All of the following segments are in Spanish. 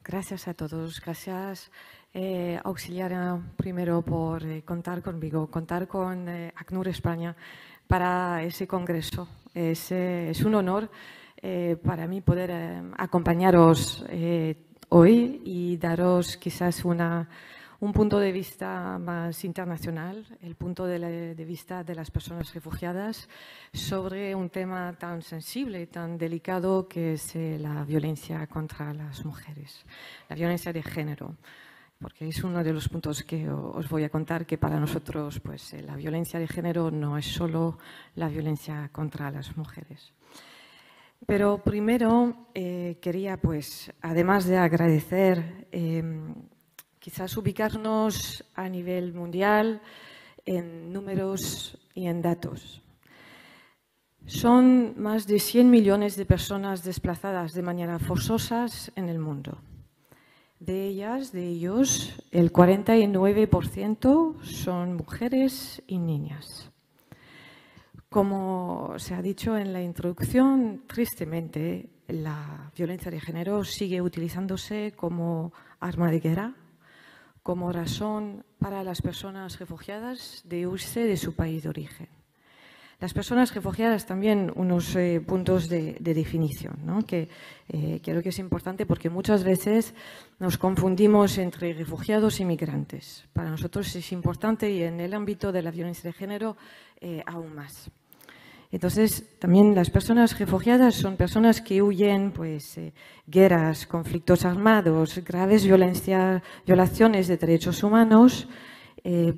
Gracias a todos. Gracias, Auxiliaria, primero por contar conmigo, contar con ACNUR España para ese congreso. Es un honor para mí poder acompañaros hoy y daros quizás un punto de vista más internacional, el punto de vista de las personas refugiadas sobre un tema tan sensible y tan delicado que es la violencia contra las mujeres, la violencia de género. Porque es uno de los puntos que os voy a contar, que para nosotros pues, la violencia de género no es solo la violencia contra las mujeres. Pero primero quería, pues, además de agradecer, quizás ubicarnos a nivel mundial en números y en datos. Son más de 100 millones de personas desplazadas de manera forzosa en el mundo. De ellos, el 49% son mujeres y niñas. Como se ha dicho en la introducción, tristemente, la violencia de género sigue utilizándose como arma de guerra, como razón para las personas refugiadas de irse de su país de origen. Las personas refugiadas también unos puntos de definición, ¿no? Que creo que es importante porque muchas veces nos confundimos entre refugiados y migrantes. Para nosotros es importante y en el ámbito de la violencia de género aún más. Entonces, también las personas refugiadas son personas que huyen pues, guerras, conflictos armados, graves violaciones de derechos humanos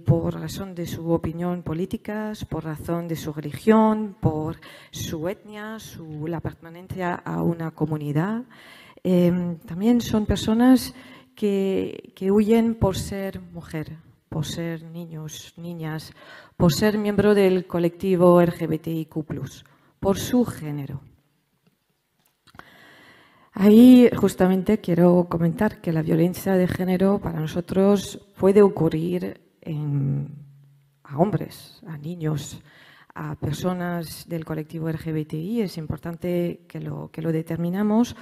por razón de su opinión política, por razón de su religión, por su etnia, la pertenencia a una comunidad. También son personas que huyen por ser mujer, por ser niños, niñas, por ser miembro del colectivo LGBTIQ+, por su género. Ahí justamente quiero comentar que la violencia de género para nosotros puede ocurrir a hombres, a niños, a personas del colectivo LGBTI. Es importante que lo determinamos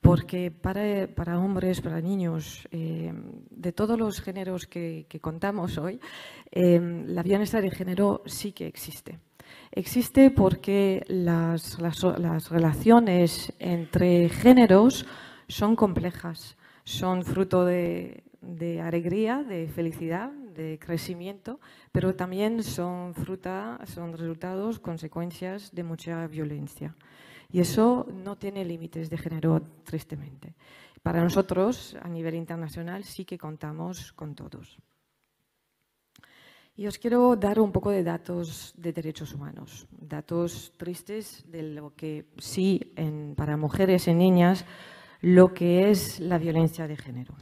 porque para hombres, para niños, de todos los géneros que contamos hoy, la violencia de género sí que existe. Existe porque las relaciones entre géneros son complejas, son fruto de alegría, de felicidad, de crecimiento, pero también son resultados, consecuencias de mucha violencia. Y eso no tiene límites de género, tristemente. Para nosotros, a nivel internacional, sí que contamos con todos. Y os quiero dar un poco de datos de derechos humanos, datos tristes de lo que sí, para mujeres y niñas, lo que es la violencia de género.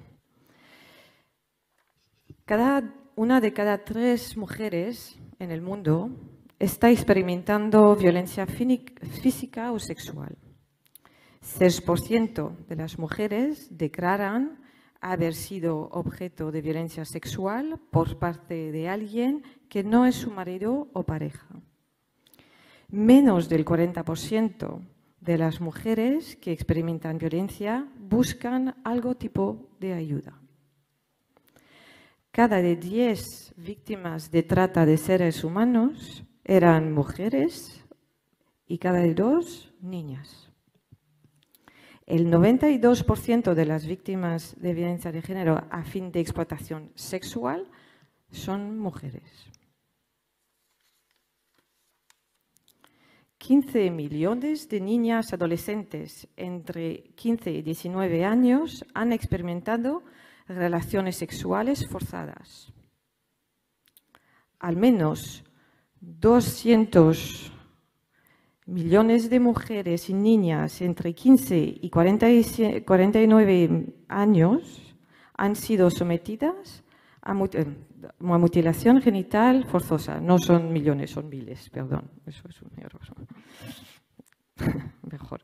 Una de cada 3 mujeres en el mundo está experimentando violencia física o sexual. 6% de las mujeres declaran haber sido objeto de violencia sexual por parte de alguien que no es su marido o pareja. Menos del 40% de las mujeres que experimentan violencia buscan algún tipo de ayuda. Cada de 10 víctimas de trata de seres humanos eran mujeres y cada de 2 niñas. El 92% de las víctimas de violencia de género a fin de explotación sexual son mujeres. 15 millones de niñas adolescentes entre 15 y 19 años han experimentado relaciones sexuales forzadas. Al menos 200 millones de mujeres y niñas entre 15 y 49 años han sido sometidas a mutilación genital forzosa. No son millones, son miles, perdón. Eso es un error. Mejor.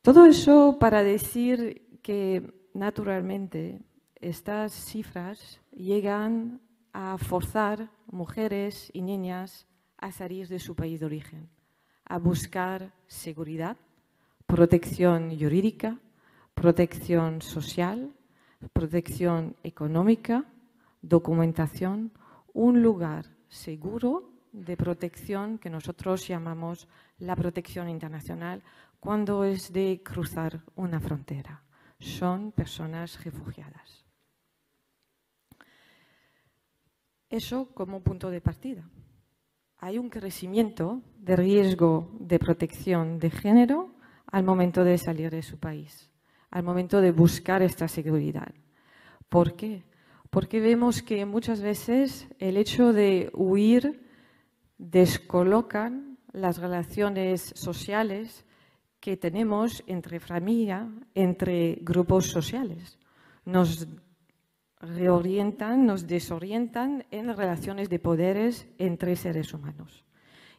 Todo eso para decir que, naturalmente, estas cifras llegan a forzar mujeres y niñas a salir de su país de origen, a buscar seguridad, protección jurídica, protección social, protección económica, documentación, un lugar seguro de protección que nosotros llamamos la protección internacional cuando es de cruzar una frontera. Son personas refugiadas. Eso como punto de partida. Hay un crecimiento de riesgo de protección de género al momento de salir de su país, al momento de buscar esta seguridad. ¿Por qué? Porque vemos que muchas veces el hecho de huir descolocan las relaciones sociales que tenemos entre familia, entre grupos sociales. Nos reorientan, nos desorientan en relaciones de poderes entre seres humanos.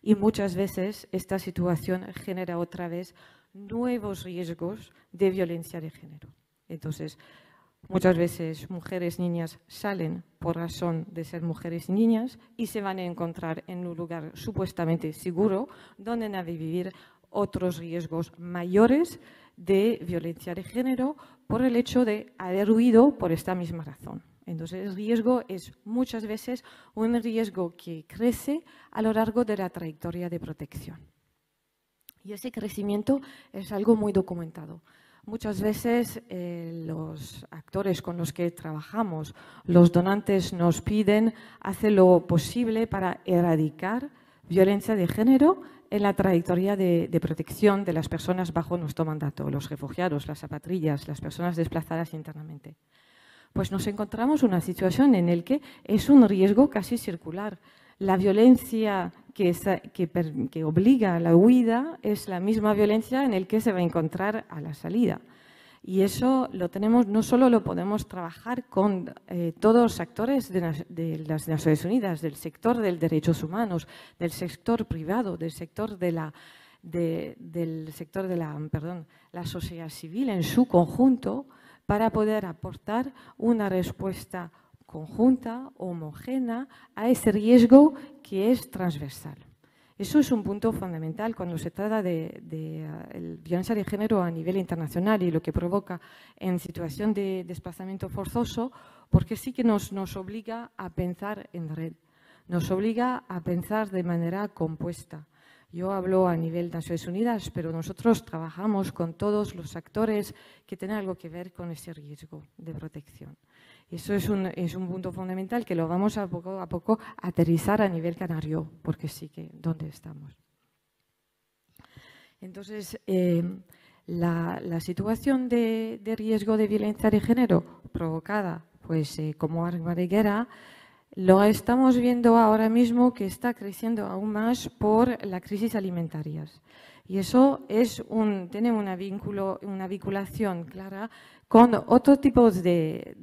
Y muchas veces esta situación genera otra vez nuevos riesgos de violencia de género. Entonces, muchas veces mujeres, niñas salen por razón de ser mujeres y niñas y se van a encontrar en un lugar supuestamente seguro donde van a vivir otros riesgos mayores de violencia de género por el hecho de haber huido por esta misma razón. Entonces, el riesgo es muchas veces un riesgo que crece a lo largo de la trayectoria de protección. Y ese crecimiento es algo muy documentado. Muchas veces los actores con los que trabajamos, los donantes nos piden hacer lo posible para erradicar violencia de género en la trayectoria de protección de las personas bajo nuestro mandato, los refugiados, las apatrillas, las personas desplazadas internamente. Pues nos encontramos en una situación en la que es un riesgo casi circular. La violencia que obliga a la huida es la misma violencia en la que se va a encontrar a la salida. Y eso lo tenemos, no solo lo podemos trabajar con todos los actores de las Naciones Unidas, del sector de derechos humanos, del sector privado, del sector de la sociedad civil en su conjunto, para poder aportar una respuesta conjunta, homogénea, a ese riesgo que es transversal. Eso es un punto fundamental cuando se trata de violencia de género a nivel internacional y lo que provoca en situación de desplazamiento forzoso, porque sí que nos obliga a pensar en red, nos obliga a pensar de manera compuesta. Yo hablo a nivel de Naciones Unidas, pero nosotros trabajamos con todos los actores que tienen algo que ver con ese riesgo de protección. Eso es un punto fundamental que lo vamos a poco a poco aterrizar a nivel canario, porque sí que ¿dónde estamos? Entonces, la situación de riesgo de violencia de género provocada como arma de guerra, lo estamos viendo ahora mismo que está creciendo aún más por la crisis alimentarias. Y eso tiene una vinculación clara con otro tipo de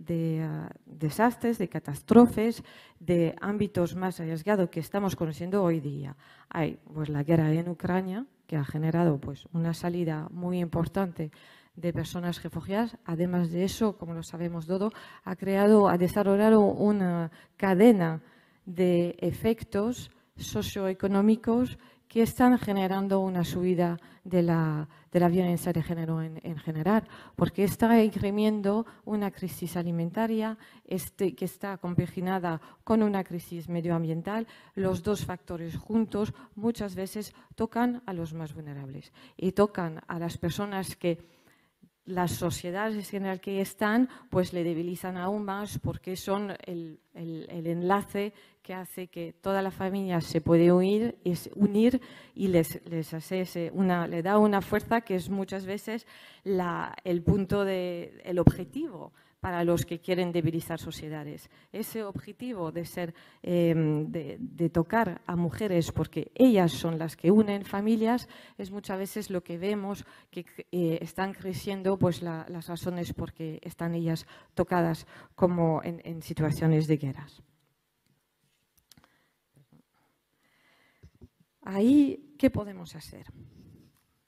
desastres, de catástrofes, de ámbitos más arriesgados que estamos conociendo hoy día. Hay la guerra en Ucrania, que ha generado una salida muy importante de personas refugiadas. Además de eso, como lo sabemos todo, ha desarrollado una cadena de efectos socioeconómicos que están generando una subida de la violencia de género en general, porque está imprimiendo una crisis alimentaria que está compaginada con una crisis medioambiental. Los dos factores juntos muchas veces tocan a los más vulnerables y tocan a las personas que las sociedades en general que están, le debilitan aún más porque son el enlace que hace que toda la familia se puede unir y le da una fuerza que es muchas veces el objetivo para los que quieren debilitar sociedades. Ese objetivo de tocar a mujeres porque ellas son las que unen familias es muchas veces lo que vemos que están creciendo las razones por qué están ellas tocadas como en situaciones de guerras. Ahí, ¿qué podemos hacer?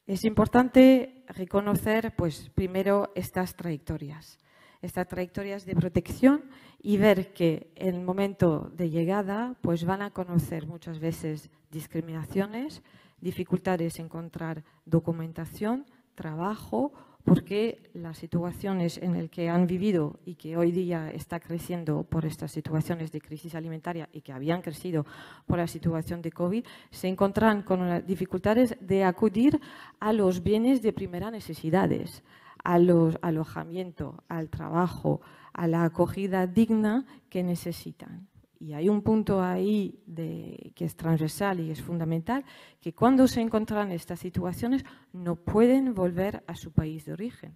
Es importante reconocer, primero, estas trayectorias de protección y ver que en el momento de llegada van a conocer muchas veces discriminaciones, dificultades en encontrar documentación, trabajo porque las situaciones en las que han vivido y que hoy día está creciendo por estas situaciones de crisis alimentaria y que habían crecido por la situación de COVID, se encuentran con las dificultades de acudir a los bienes de primera necesidades, al alojamiento, al trabajo, a la acogida digna que necesitan. Y hay un punto ahí que es transversal y es fundamental, que cuando se encuentran estas situaciones no pueden volver a su país de origen.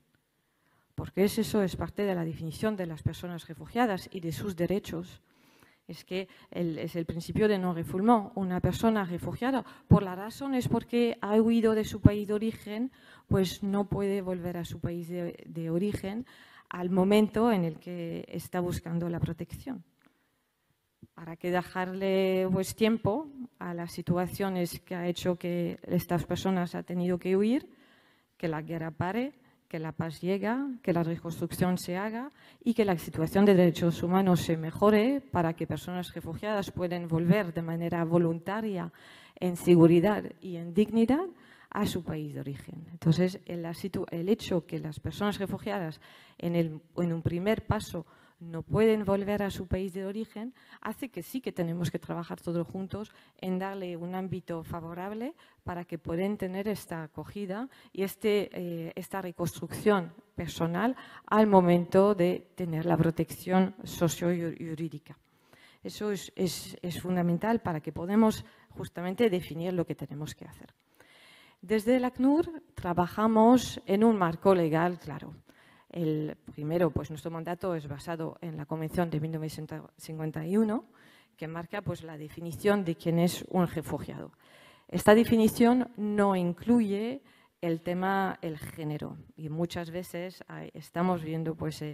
Porque eso es parte de la definición de las personas refugiadas y de sus derechos. Es que es el principio de non-refoulement. Una persona refugiada, por las razones porque ha huido de su país de origen, pues no puede volver a su país de origen al momento en el que está buscando la protección. Para que dejarle pues, tiempo a las situaciones que ha hecho que estas personas han tenido que huir, que la guerra pare, que la paz llegue, que la reconstrucción se haga y que la situación de derechos humanos se mejore para que personas refugiadas puedan volver de manera voluntaria, en seguridad y en dignidad a su país de origen. Entonces, el hecho que las personas refugiadas en un primer paso no pueden volver a su país de origen, hace que sí que tenemos que trabajar todos juntos en darle un ámbito favorable para que puedan tener esta acogida y esta reconstrucción personal al momento de tener la protección socio-jurídica. Eso es fundamental para que podamos justamente definir lo que tenemos que hacer. Desde el ACNUR trabajamos en un marco legal claro. El primero, pues nuestro mandato es basado en la Convención de 1951, que marca pues, la definición de quién es un refugiado. Esta definición no incluye el género, y muchas veces estamos viendo pues,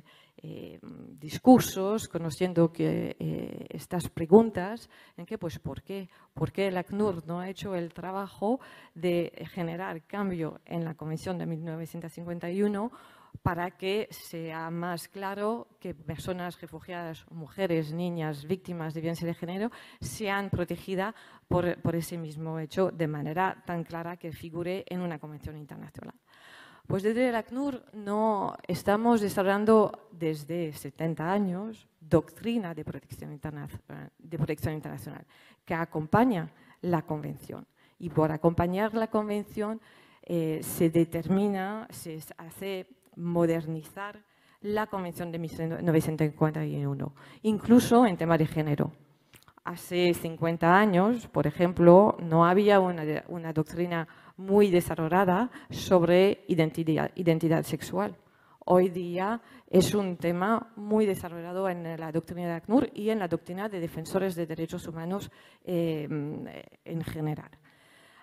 discursos, conociendo estas preguntas, en que, pues, ¿por qué? ¿Por qué el ACNUR no ha hecho el trabajo de generar cambio en la Convención de 1951 para que sea más claro que personas refugiadas, mujeres, niñas, víctimas de violencia de género, sean protegidas por ese mismo hecho de manera tan clara que figure en una convención internacional? Pues desde el ACNUR no estamos desarrollando desde 70 años doctrina de protección internacional que acompaña la convención. Y por acompañar la convención se determina, se hace modernizar la Convención de 1951, incluso en tema de género. Hace 50 años, por ejemplo, no había una doctrina muy desarrollada sobre identidad sexual. Hoy día es un tema muy desarrollado en la doctrina de ACNUR y en la doctrina de defensores de derechos humanos en general.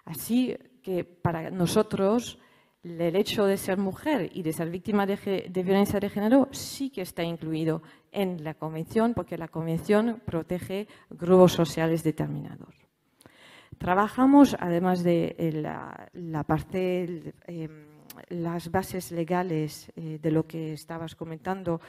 Así que para nosotros el hecho de ser mujer y de ser víctima de violencia de género sí que está incluido en la Convención, porque la Convención protege grupos sociales determinados. Trabajamos, además de la parte, las bases legales de lo que estabas comentando,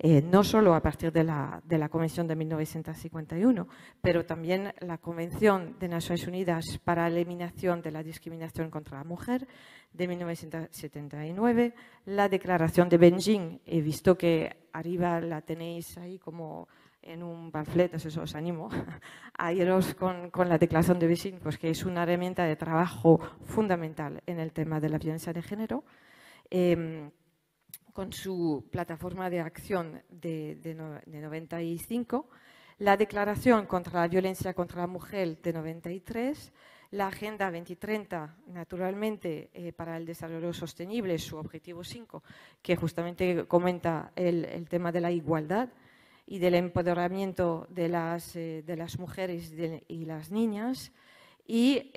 no solo a partir de la Convención de 1951, pero también la Convención de Naciones Unidas para la Eliminación de la Discriminación contra la Mujer de 1979, la Declaración de Beijing. He visto que arriba la tenéis ahí como en un panfleto, eso os animo a iros con la Declaración de Beijing, pues que es una herramienta de trabajo fundamental en el tema de la violencia de género, con su plataforma de acción de 95, la Declaración contra la Violencia contra la Mujer de 93, la Agenda 2030, naturalmente, para el desarrollo sostenible, su objetivo 5, que justamente comenta el tema de la igualdad y del empoderamiento de las mujeres y las niñas. Y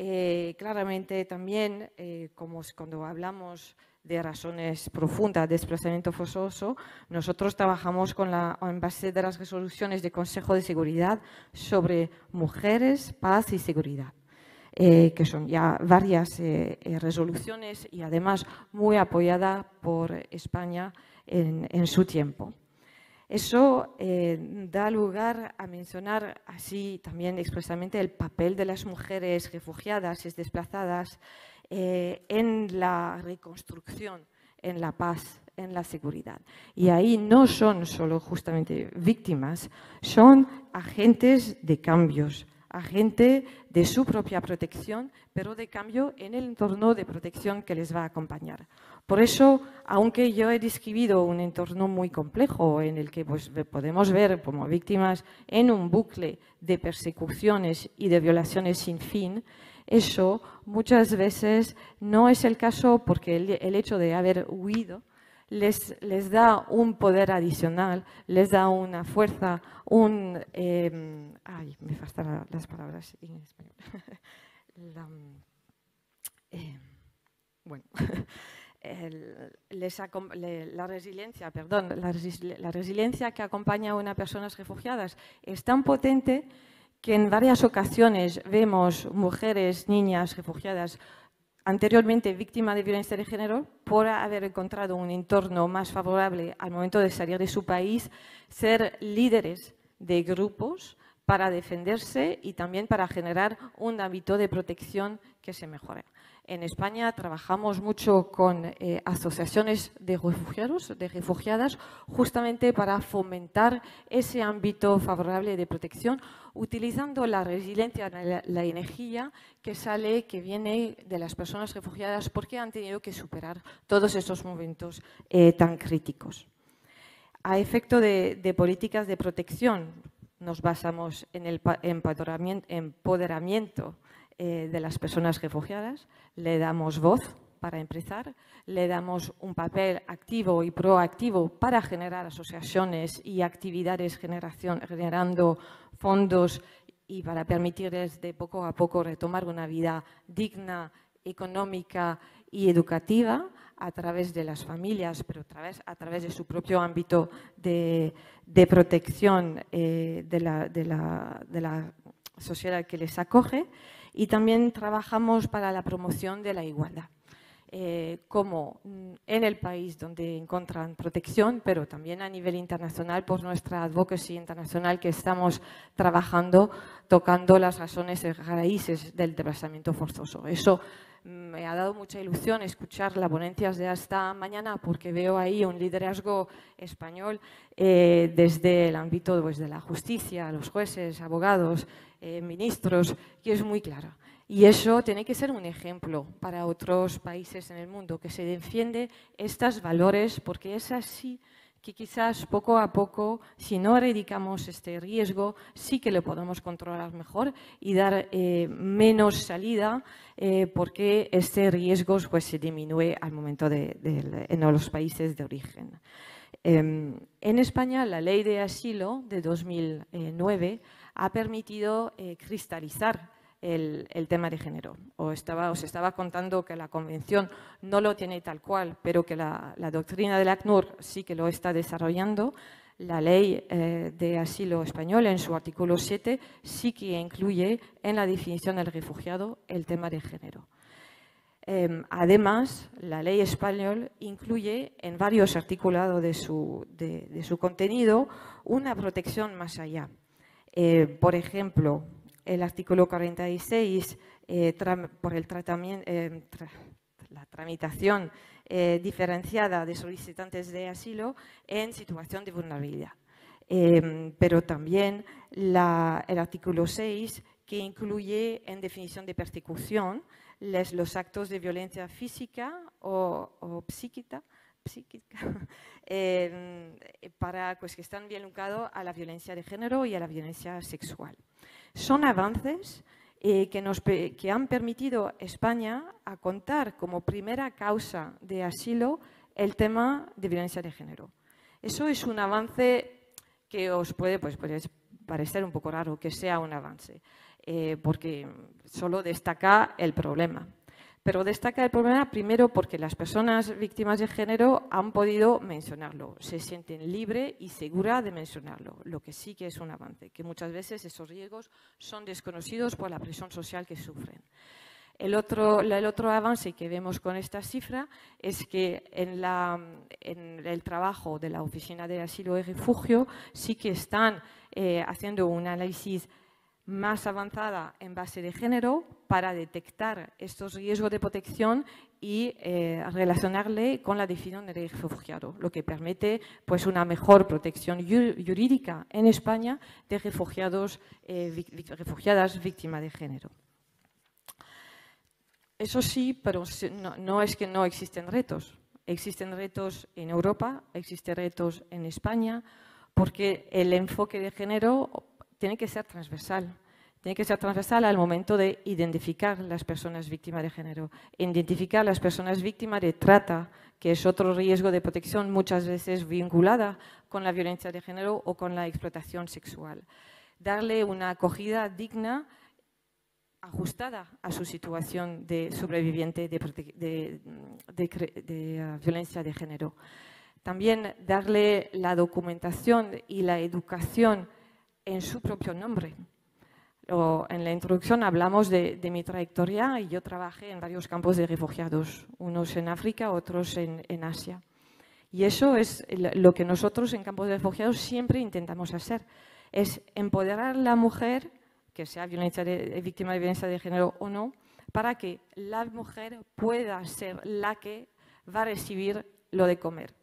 claramente también, como cuando hablamos de razones profundas de desplazamiento forzoso, nosotros trabajamos en base de las resoluciones del Consejo de Seguridad sobre mujeres, paz y seguridad, que son ya varias resoluciones y además muy apoyada por España en su tiempo. Eso da lugar a mencionar así también expresamente el papel de las mujeres refugiadas y desplazadas en la reconstrucción en la paz, en la seguridad. Y ahí no son solo justamente víctimas, son agentes de cambios, agente de su propia protección, pero de cambio en el entorno de protección que les va a acompañar. Por eso, aunque yo he descrito un entorno muy complejo en el que pues, podemos ver como víctimas en un bucle de persecuciones y de violaciones sin fin, eso muchas veces no es el caso porque el hecho de haber huido les da un poder adicional, les da una fuerza, ay, me faltan las palabras en español. Bueno, la resiliencia que acompaña a unas personas refugiadas es tan potente que en varias ocasiones vemos mujeres, niñas refugiadas anteriormente víctimas de violencia de género, por haber encontrado un entorno más favorable al momento de salir de su país, ser líderes de grupos para defenderse y también para generar un ámbito de protección que se mejore. En España trabajamos mucho con asociaciones de refugiados, de refugiadas, justamente para fomentar ese ámbito favorable de protección, utilizando la resiliencia, la energía que viene de las personas refugiadas porque han tenido que superar todos esos momentos tan críticos. A efecto de políticas de protección, nos basamos en el empoderamiento de las personas refugiadas, le damos voz para empezar, le damos un papel activo y proactivo para generar asociaciones y actividades generando fondos y para permitirles de poco a poco retomar una vida digna, económica y educativa a través de las familias, pero a través de su propio ámbito de protección de la sociedad que les acoge. Y también trabajamos para la promoción de la igualdad, como en el país donde encuentran protección, pero también a nivel internacional por nuestra advocacy internacional que estamos trabajando, tocando las raíces del desplazamiento forzoso. Eso me ha dado mucha ilusión escuchar las ponencias de esta mañana porque veo ahí un liderazgo español desde el ámbito pues, de la justicia, los jueces, abogados, ministros, que es muy claro. Y eso tiene que ser un ejemplo para otros países en el mundo, que se defiende estos valores, porque es así que quizás poco a poco, si no erradicamos este riesgo, sí que lo podemos controlar mejor y dar menos salida, porque este riesgo pues, se disminuye al momento en los países de origen. En España, la Ley de Asilo de 2009 ha permitido cristalizar el tema de género. Os estaba contando que la Convención no lo tiene tal cual, pero que la doctrina del ACNUR sí que lo está desarrollando. La Ley de Asilo española, en su artículo 7, sí que incluye en la definición del refugiado el tema de género. Además, la ley española incluye en varios articulados de su contenido una protección más allá. Por ejemplo, el artículo 46 por la tramitación diferenciada de solicitantes de asilo en situación de vulnerabilidad. Pero también el artículo 6 que incluye en definición de persecución los actos de violencia física o psíquica pues, que están bien ligados a la violencia de género y a la violencia sexual. Son avances que han permitido a España a contar como primera causa de asilo el tema de violencia de género. Eso es un avance que os puede parecer un poco raro que sea un avance. Porque solo destaca el problema. Pero destaca el problema primero porque las personas víctimas de género han podido mencionarlo, se sienten libres y seguras de mencionarlo, lo que sí que es un avance, que muchas veces esos riesgos son desconocidos por la presión social que sufren. El otro avance que vemos con esta cifra es que en el trabajo de la Oficina de Asilo y Refugio sí que están haciendo un análisis más avanzada en base de género para detectar estos riesgos de protección y relacionarle con la definición de refugiado, lo que permite pues, una mejor protección jurídica en España de refugiadas víctimas de género. Eso sí, pero no es que no existen retos. Existen retos en Europa, existen retos en España, porque el enfoque de género tiene que ser transversal. Tiene que ser transversal al momento de identificar las personas víctimas de género, identificar las personas víctimas de trata, que es otro riesgo de protección muchas veces vinculada con la violencia de género o con la explotación sexual. Darle una acogida digna, ajustada a su situación de sobreviviente de violencia de género. También darle la documentación y la educación en su propio nombre. En la introducción hablamos de mi trayectoria y yo trabajé en varios campos de refugiados, unos en África, otros en Asia. Y eso es lo que nosotros en campos de refugiados siempre intentamos hacer, es empoderar a la mujer, que sea víctima de violencia de género o no, para que la mujer pueda ser la que va a recibir lo de comer.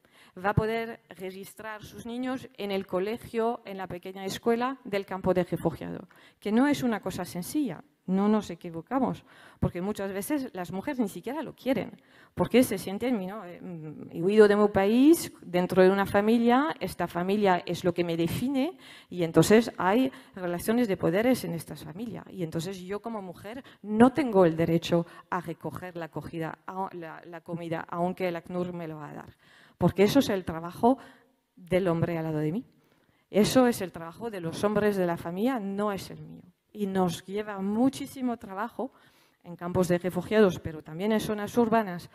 Va a poder registrar sus niños en el colegio, en la pequeña escuela del campo de refugiado, que no es una cosa sencilla, no nos equivocamos, porque muchas veces las mujeres ni siquiera lo quieren, porque se sienten, ¿no? He huido de mi país, dentro de una familia, esta familia es lo que me define y entonces hay relaciones de poderes en esta familia y entonces yo como mujer no tengo el derecho a recoger la comida, aunque el ACNUR me lo va a dar. Porque eso es el trabajo del hombre al lado de mí. Eso es el trabajo de los hombres de la familia, no es el mío. Y nos lleva muchísimo trabajo en campos de refugiados, pero también en zonas urbanas,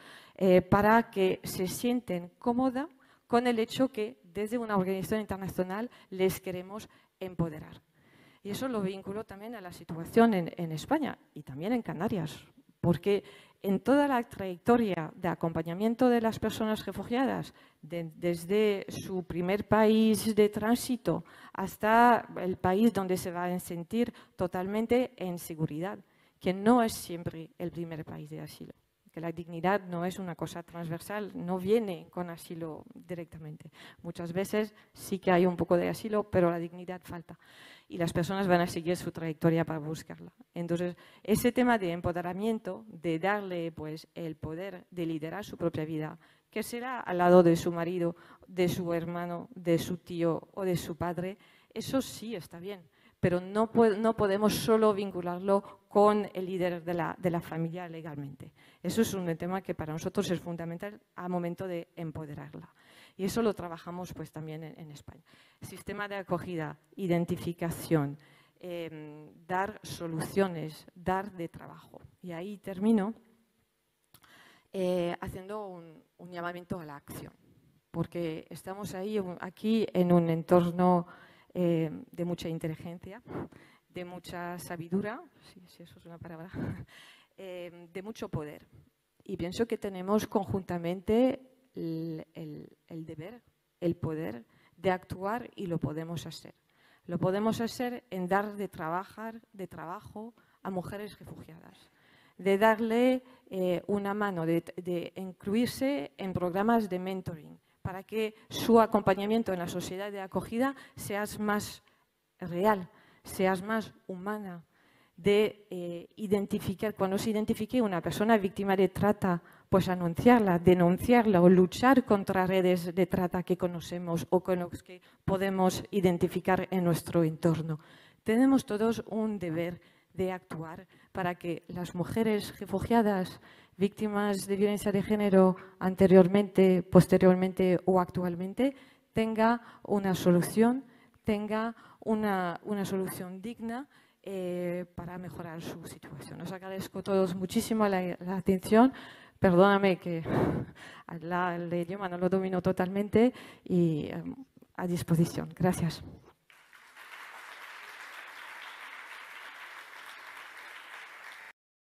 para que se sienten cómodas con el hecho que desde una organización internacional les queremos empoderar. Y eso lo vinculo también a la situación en España y también en Canarias, porque en toda la trayectoria de acompañamiento de las personas refugiadas, desde su primer país de tránsito hasta el país donde se van a sentir totalmente en seguridad, que no es siempre el primer país de asilo, que la dignidad no es una cosa transversal, no viene con asilo directamente. Muchas veces sí que hay un poco de asilo, pero la dignidad falta. Y las personas van a seguir su trayectoria para buscarla. Entonces, ese tema de empoderamiento, de darle pues, el poder de liderar su propia vida, que será al lado de su marido, de su hermano, de su tío o de su padre, eso sí está bien. Pero no podemos solo vincularlo con el líder de la familia legalmente. Eso es un tema que para nosotros es fundamental al momento de empoderarla. Y eso lo trabajamos pues, también en España. Sistema de acogida, identificación, dar soluciones, dar de trabajo. Y ahí termino haciendo un llamamiento a la acción. Porque estamos aquí en un entorno de mucha inteligencia, de mucha sabiduría, si eso es una palabra, de mucho poder. Y pienso que tenemos conjuntamente el deber, el poder de actuar y lo podemos hacer. Lo podemos hacer en dar de trabajo a mujeres refugiadas, de darle una mano, de incluirse en programas de mentoring, para que su acompañamiento en la sociedad de acogida sea más real, sea más humana, de identificar, cuando se identifique una persona víctima de trata, pues anunciarla, denunciarla o luchar contra redes de trata que conocemos o con los que podemos identificar en nuestro entorno. Tenemos todos un deber de actuar para que las mujeres refugiadas, víctimas de violencia de género anteriormente, posteriormente o actualmente, tenga una solución, digna para mejorar su situación. Os agradezco a todos muchísimo la atención. Perdóname que el idioma no lo domino totalmente y a disposición. Gracias.